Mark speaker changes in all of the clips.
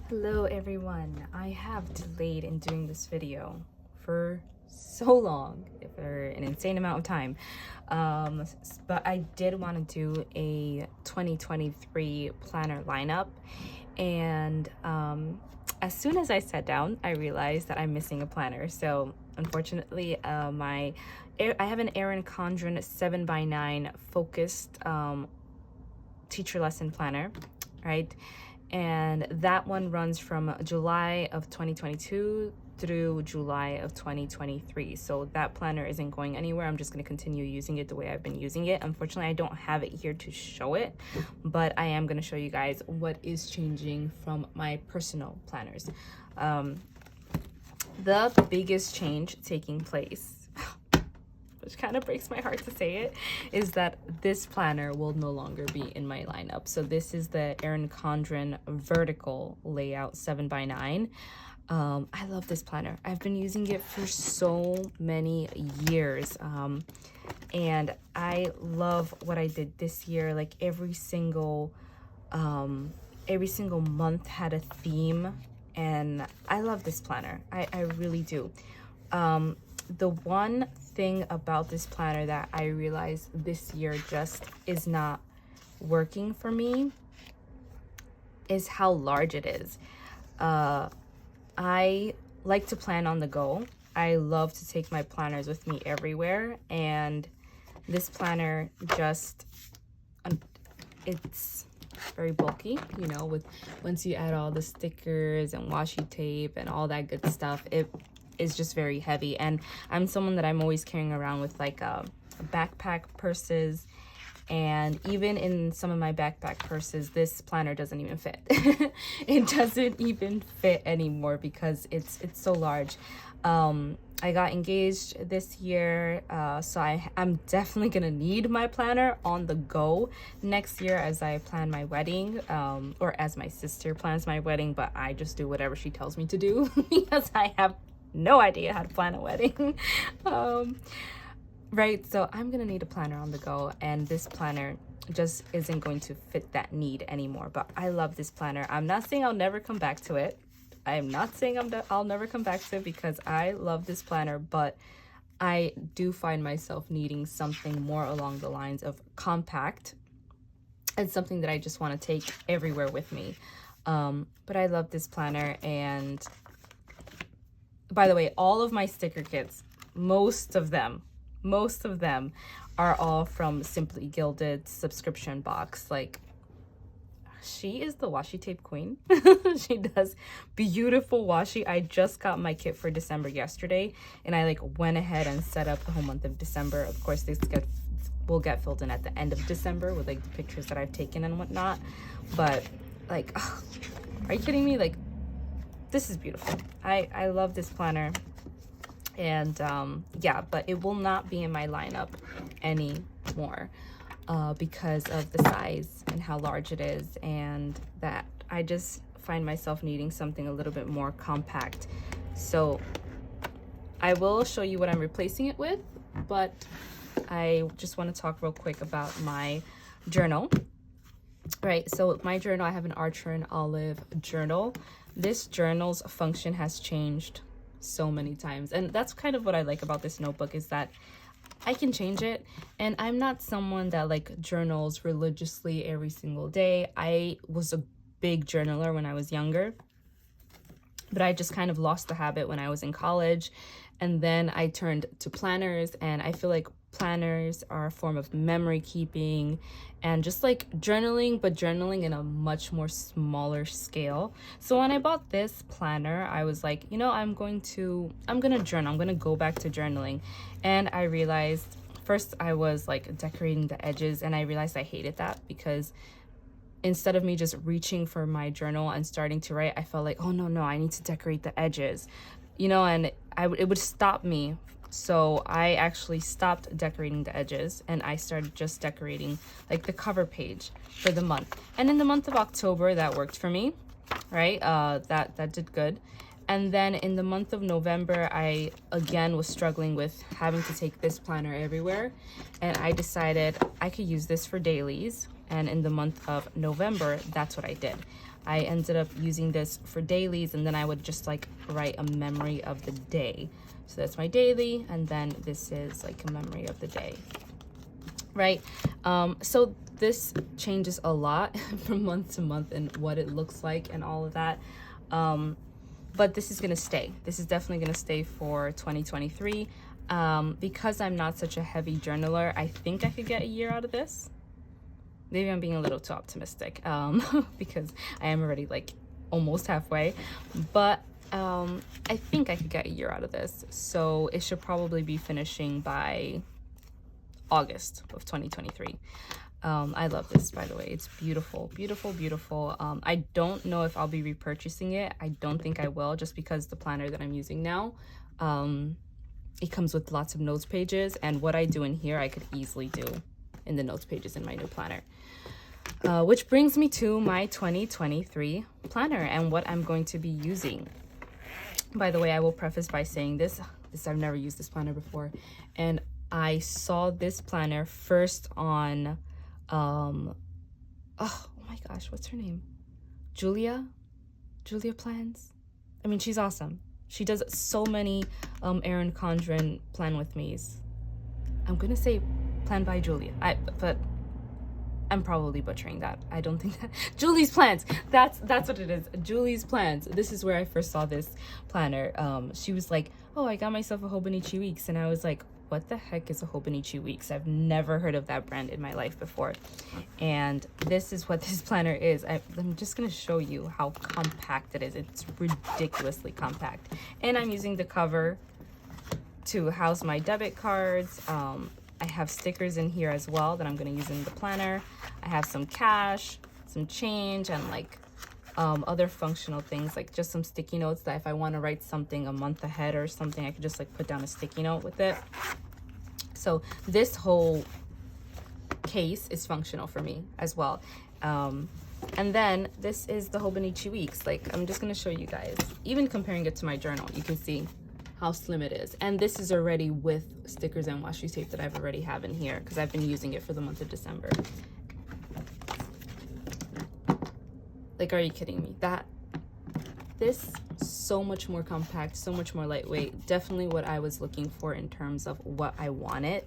Speaker 1: Hello everyone. I have delayed in doing this video for so long, for an insane amount of time. But I did want to do a 2023 planner lineup, and as soon as I sat down, I realized that I'm missing a planner. So unfortunately, I have an Erin Condren 7x9 focused teacher lesson planner, right? And that one runs from July of 2022 through July of 2023. So that planner isn't going anywhere. I'm just going to continue using it the way I've been using it. Unfortunately, I don't have it here to show it, but I am going to show you guys what is changing from my personal planners. The biggest change taking place, which kind of breaks my heart to say it, is that this planner will no longer be in my lineup. So this is the Erin Condren vertical layout 7x9. I love this planner. I've been using it for so many years. And I love what I did this year. Like every single month had a theme, and I love this planner. I really do. The one thing about this planner that I realized this year just is not working for me is how large it is. I like to plan on the go. I love to take my planners with me everywhere, and this planner just, it's very bulky, you know, with once you add all the stickers and washi tape and all that good stuff, it is just very heavy. And I'm someone that I'm always carrying around with like a backpack purses, and even in some of my backpack purses, this planner doesn't even fit. It doesn't even fit anymore because it's so large. I got engaged this year, so I'm definitely gonna need my planner on the go next year as I plan my wedding, or as my sister plans my wedding, but I just do whatever she tells me to do because I have no idea how to plan a wedding. Right, so I'm gonna need a planner on the go, and this planner just isn't going to fit that need anymore. But I love this planner. I'm not saying I'll never come back to it. I'm not saying I'll never come back to it, because I love this planner, but I do find myself needing something more along the lines of compact and something that I just want to take everywhere with me. But I love this planner. And by the way, all of my sticker kits, most of them are all from Simply Gilded subscription box. Like, she is the washi tape queen. She does beautiful washi. I just got my kit for December yesterday, and I like went ahead and set up the whole month of December. Of course, this will get filled in at the end of December with like the pictures that I've taken and whatnot. But like, ugh, are you kidding me? Like, this is beautiful. I love this planner. And yeah, but it will not be in my lineup anymore because of the size and how large it is, and that I just find myself needing something a little bit more compact. So I will show you what I'm replacing it with, but I just want to talk real quick about my journal. Right, so my journal, I have an Archer and Olive journal. This journal's function has changed so many times, and that's kind of what I like about this notebook, is that I can change it. And I'm not someone that like journals religiously every single day. I was a big journaler when I was younger, but I just kind of lost the habit when I was in college, and then I turned to planners. And I feel like planners are a form of memory keeping and just like journaling, but journaling in a much more smaller scale. So when I bought this planner, I was like, you know, I'm gonna journal. I'm gonna go back to journaling. And I realized, first I was like decorating the edges, and I realized I hated that, because instead of me just reaching for my journal and starting to write, I felt like, oh no, I need to decorate the edges, you know, and it would stop me. So I actually stopped decorating the edges, and I started just decorating like the cover page for the month. And in the month of October, that worked for me, right? That did good. And then in the month of November, I again was struggling with having to take this planner everywhere, and I decided I could use this for dailies. And in the month of November, that's what I did. I ended up using this for dailies, and then I would just like write a memory of the day. So that's my daily, and then this is like a memory of the day, right? So this changes a lot from month to month and what it looks like and all of that. But this is gonna stay. This is definitely gonna stay for 2023. Because I'm not such a heavy journaler, I think I could get a year out of this. Maybe I'm being a little too optimistic, because I am already like almost halfway, but I think I could get a year out of this. So it should probably be finishing by August of 2023. I love this, by the way. It's beautiful, beautiful, beautiful. I don't know if I'll be repurchasing it. I don't think I will, just because the planner that I'm using now, it comes with lots of notes pages, and what I do in here I could easily do in the notes pages in my new planner. Which brings me to my 2023 planner and what I'm going to be using. By the way, I will preface by saying this I've never used this planner before, and I saw this planner first on oh my gosh, what's her name? Julia Plans. I mean, she's awesome. She does so many Erin Condren plan with me's. I'm gonna say Plan by Julia, but I'm probably butchering that. I don't think that. Julie's Plans. That's what it is. Julie's Plans. This is where I first saw this planner. She was like, "Oh, I got myself a Hobonichi Weeks," and I was like, "What the heck is a Hobonichi Weeks? I've never heard of that brand in my life before." And this is what this planner is. I'm just gonna show you how compact it is. It's ridiculously compact, and I'm using the cover to house my debit cards. I have stickers in here as well that I'm going to use in the planner. I have some cash, some change, and like other functional things, like just some sticky notes that if I want to write something a month ahead or something, I could just like put down a sticky note with it. So this whole case is functional for me as well. And then this is the Hobonichi Weeks. Like, I'm just going to show you guys, even comparing it to my journal, you can see how slim it is. And this is already with stickers and washi tape that I've already have in here because I've been using it for the month of December. Like, are you kidding me? This so much more compact, so much more lightweight. Definitely what I was looking for in terms of what I wanted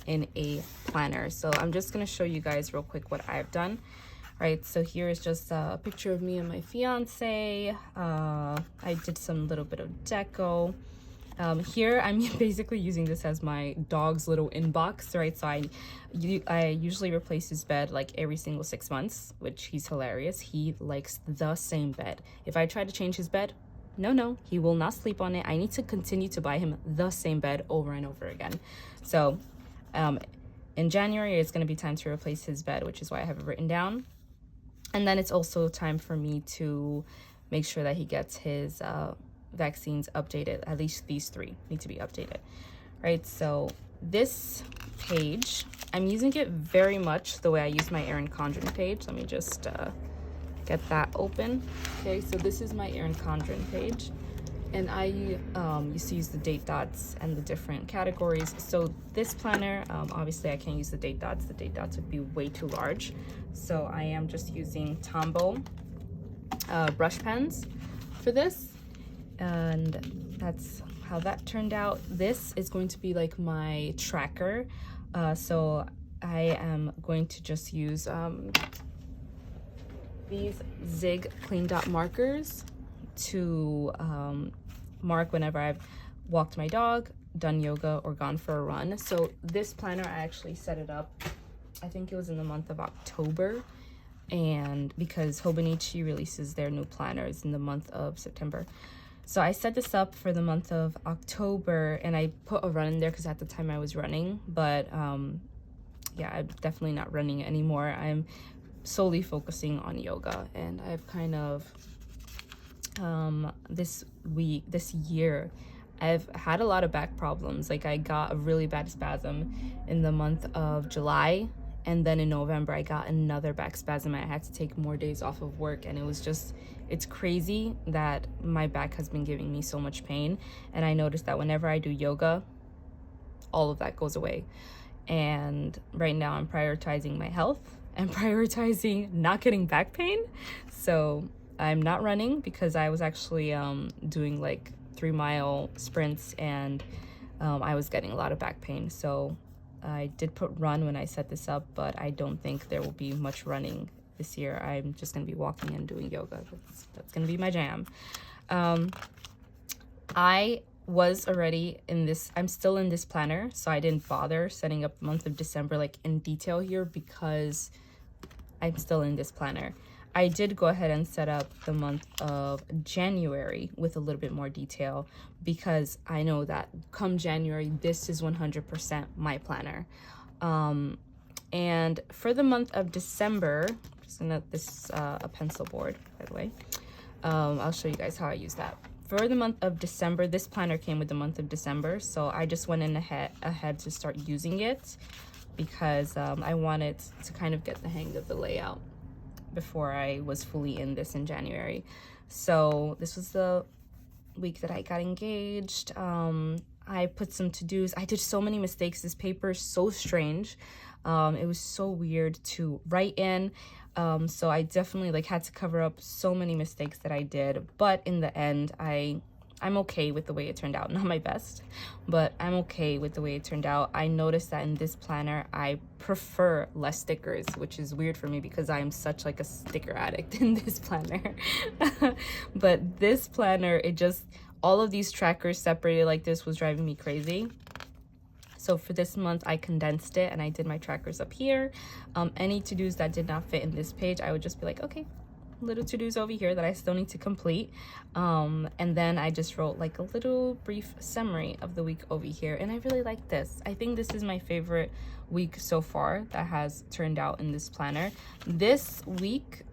Speaker 1: in a planner. So I'm just gonna show you guys real quick what I've done. Right, so here is just a picture of me and my fiance. I did some little bit of deco. Here I'm basically using this as my dog's little inbox, right? So I usually replace his bed like every single 6 months, which he's hilarious. He likes the same bed. If I try to change his bed, no, he will not sleep on it. I need to continue to buy him the same bed over and over again. So in January, it's going to be time to replace his bed, which is why I have it written down. And then it's also time for me to make sure that he gets his vaccines updated. At least these 3 need to be updated, right? So this page, I'm using it very much the way I use my Erin Condren page. Let me just get that open. Okay, so this is my Erin Condren page, and I used to use the date dots and the different categories. So this planner, obviously I can't use the date dots. The date dots would be way too large. So I am just using Tombow brush pens for this. And that's how that turned out. This is going to be like my tracker. So I am going to just use these Zig clean dot markers to mark whenever I've walked my dog, done yoga, or gone for a run. So this planner, I actually set it up, I think it was in the month of October. And because Hobonichi releases their new planners in the month of September. So I set this up for the month of October, and I put a run in there because at the time I was running, but yeah, I'm definitely not running anymore. I'm solely focusing on yoga, and I've kind of this year, I've had a lot of back problems. Like, I got a really bad spasm in the month of July, and then in November I got another back spasm. I had to take more days off of work, and it was just, it's crazy that my back has been giving me so much pain. And I noticed that whenever I do yoga, all of that goes away. And right now I'm prioritizing my health and prioritizing not getting back pain. So I'm not running because I was actually doing like 3-mile sprints, and I was getting a lot of back pain. So I did put run when I set this up, but I don't think there will be much running this year. I'm just going to be walking and doing yoga. That's going to be my jam. I was already in this, I'm still in this planner, so I didn't bother setting up the month of December like in detail here because I'm still in this planner. I did go ahead and set up the month of January with a little bit more detail because I know that come January, this is 100% my planner. And for the month of December, just gonna, this is a pencil board, by the way. I'll show you guys how I use that. For the month of December, this planner came with the month of December, so I just went in ahead to start using it because I wanted to kind of get the hang of the layout before I was fully in this in January. So this was the week that I got engaged. I put some to-dos. I did so many mistakes. This paper is so strange. It was so weird to write in. So I definitely like had to cover up so many mistakes that I did, but in the end I'm okay with the way it turned out. Not my best, but I'm okay with the way it turned out. I noticed that in this planner I prefer less stickers, which is weird for me because I am such like a sticker addict in this planner. But this planner, it just, all of these trackers separated like this was driving me crazy. So for this month, I condensed it and I did my trackers up here. Any to-dos that did not fit in this page, I would just be like, okay, little to-dos over here that I still need to complete. And then I just wrote like a little brief summary of the week over here. And I really like this. I think this is my favorite week so far that has turned out in this planner. This week,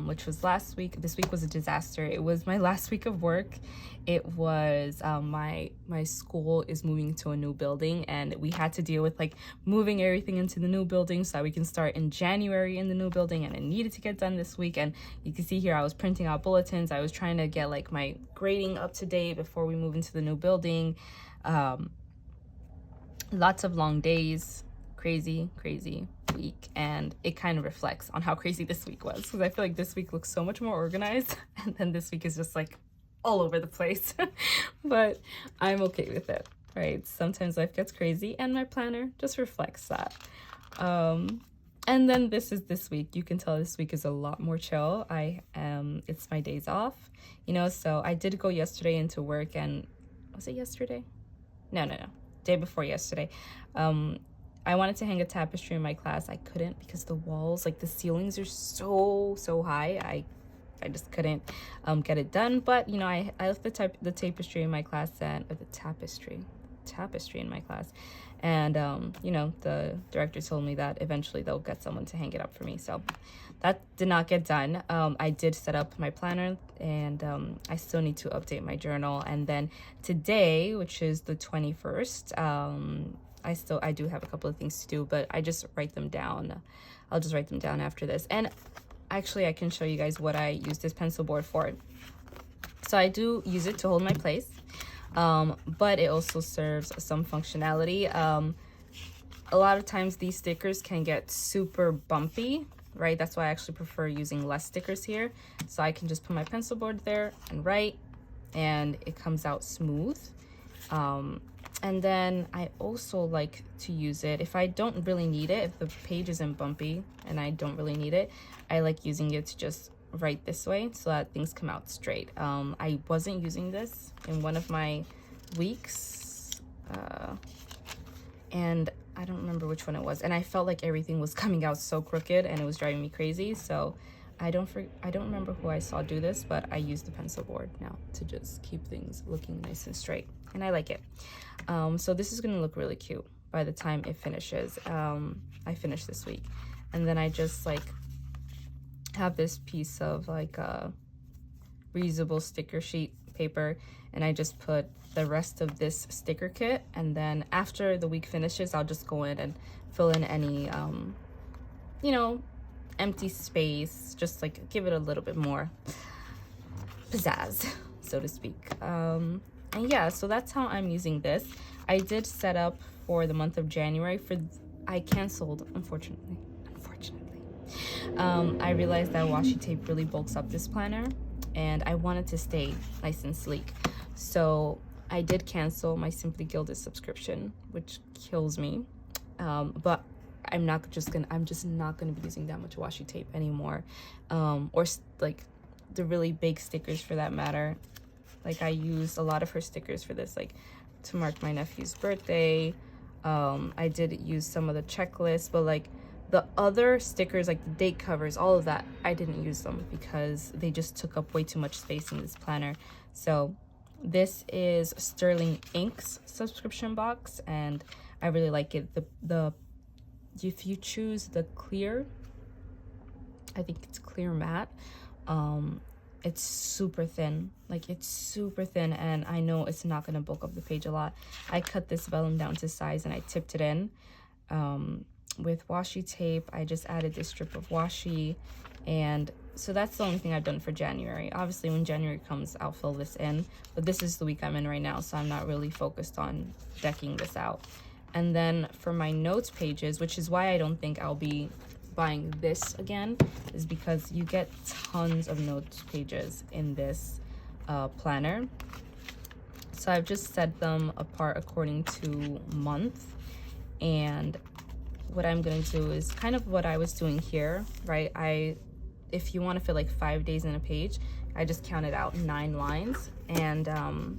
Speaker 1: which was last week, this week was a disaster. It was my last week of work. It was my school is moving to a new building, and we had to deal with like moving everything into the new building so that we can start in January in the new building, and it needed to get done this week. And you can see here I was printing out bulletins. I was trying to get like my grading up to date before we move into the new building. Lots of long days, crazy week, and it kind of reflects on how crazy this week was because I feel like this week looks so much more organized, and then this week is just like all over the place. But I'm okay with it, right? Sometimes life gets crazy and my planner just reflects that. And then this is this week. You can tell this week is a lot more chill. It's my days off, you know, so I did go yesterday into work, and was it yesterday? No, day before yesterday. I wanted to hang a tapestry in my class. I couldn't because the walls, like the ceilings are so high. I just couldn't get it done. But you know, I left the tapestry in my class, and the tapestry in my class, and you know, the director told me that eventually they'll get someone to hang it up for me. So that did not get done. I did set up my planner, and I still need to update my journal. And then today, which is the 21st, I do have a couple of things to do, but I just write them down. I'll just write them down after this. And actually, I can show you guys what I use this pencil board for. So I do use it to hold my place, but it also serves some functionality. A lot of times these stickers can get super bumpy, right? That's why I actually prefer using less stickers here. So I can just put my pencil board there and write, and it comes out smooth. And then I also like to use it if I don't really need it, if the page isn't bumpy and I don't really need it, I like using it to just write this way so that things come out straight. I wasn't using this in one of my weeks, and I don't remember which one it was, and I felt like everything was coming out so crooked and it was driving me crazy. So I don't remember who I saw do this, but I use the pencil board now to just keep things looking nice and straight, and I like it. So this is gonna look really cute by the time it finishes. I finished this week, and then I just like have this piece of like a reusable sticker sheet paper, and I just put the rest of this sticker kit, and then after the week finishes, I'll just go in and fill in any you know, empty space, just like give it a little bit more pizzazz, so to speak. And yeah, so that's how I'm using this. I did set up for the month of January. I canceled, unfortunately. I realized that washi tape really bulks up this planner, and I wanted to stay nice and sleek. So I did cancel my Simply Gilded subscription, which kills me. But I'm just not gonna be using that much washi tape anymore, or like the really big stickers for that matter. Like I used a lot of her stickers for this, like to mark my nephew's birthday. I did use some of the checklists, but like the other stickers, like the date covers, all of that, I didn't use them because they just took up way too much space in this planner. So this is Sterling Ink's subscription box, and I really like it. The if you choose the clear, I think it's clear matte, it's super thin. Like it's super thin, and I know it's not going to bulk up the page a lot. I cut this vellum down to size and I tipped it in with washi tape. I just added this strip of washi, and so that's the only thing I've done for January. Obviously when January comes, I'll fill this in, but this is the week I'm in right now, so I'm not really focused on decking this out. And then for my notes pages, which is why I don't think I'll be buying this again, is because you get tons of notes pages in this planner. So I've just set them apart according to month, and what I'm going to do is kind of what I was doing here, right? If you want to fit like 5 days in a page, I just counted out 9 lines, and I'm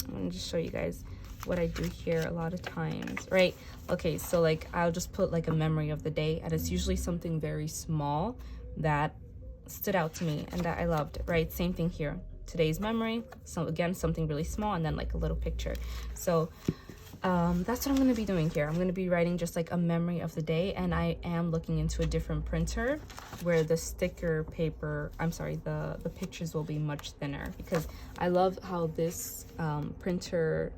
Speaker 1: going to just show you guys what I do here a lot of times, right? Okay, so like I'll just put like a memory of the day, and it's usually something very small that stood out to me and that I loved, right? Same thing here, today's memory. So again, something really small, and then like a little picture. So that's what I'm going to be doing here. I'm going to be writing just like a memory of the day, and I am looking into a different printer where the sticker paper, the pictures will be much thinner, because I love how this printer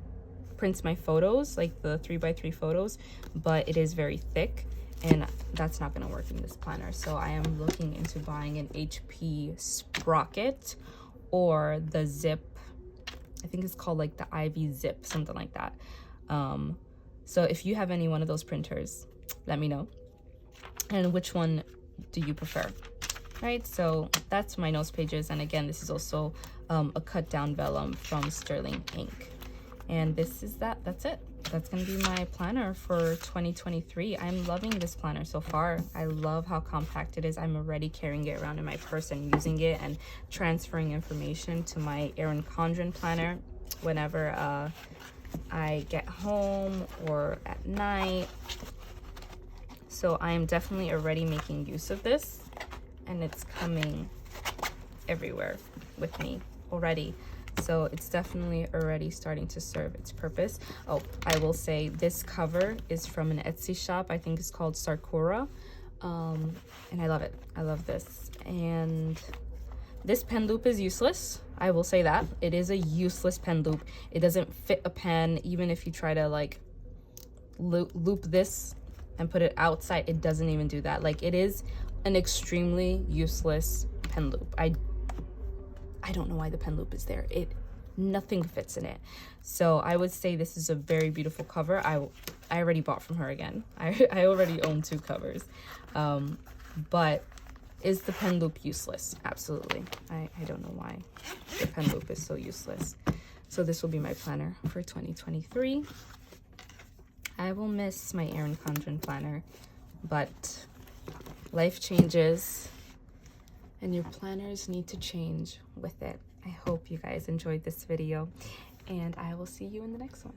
Speaker 1: prints my photos, like the 3x3 photos, but it is very thick, and that's not going to work in this planner. So I am looking into buying an HP Sprocket or the Zip, I think it's called like the Ivy Zip, something like that. So if you have any one of those printers, let me know. And which one do you prefer? Right, so that's my notes pages, and again, this is also a cut down vellum from Sterling Ink. And this is that's it. That's gonna be my planner for 2023. I'm loving this planner so far. I love how compact it is. I'm already carrying it around in my purse and using it and transferring information to my Erin Condren planner whenever I get home or at night. So I am definitely already making use of this, and it's coming everywhere with me already. So it's definitely already starting to serve its purpose. Oh, I will say this cover is from an Etsy shop. I think it's called Sakura. And I love it. I love this. And this pen loop is useless. I will say that. It is a useless pen loop. It doesn't fit a pen. Even if you try to like loop this and put it outside, it doesn't even do that. Like, it is an extremely useless pen loop. I don't know why the pen loop is there. Nothing fits in it. So I would say this is a very beautiful cover. I already bought from her again. I already own 2 covers. But is the pen loop useless? Absolutely. I don't know why the pen loop is so useless. So this will be my planner for 2023. I will miss my Erin Condren planner, but life changes, and your planners need to change with it. I hope you guys enjoyed this video, and I will see you in the next one.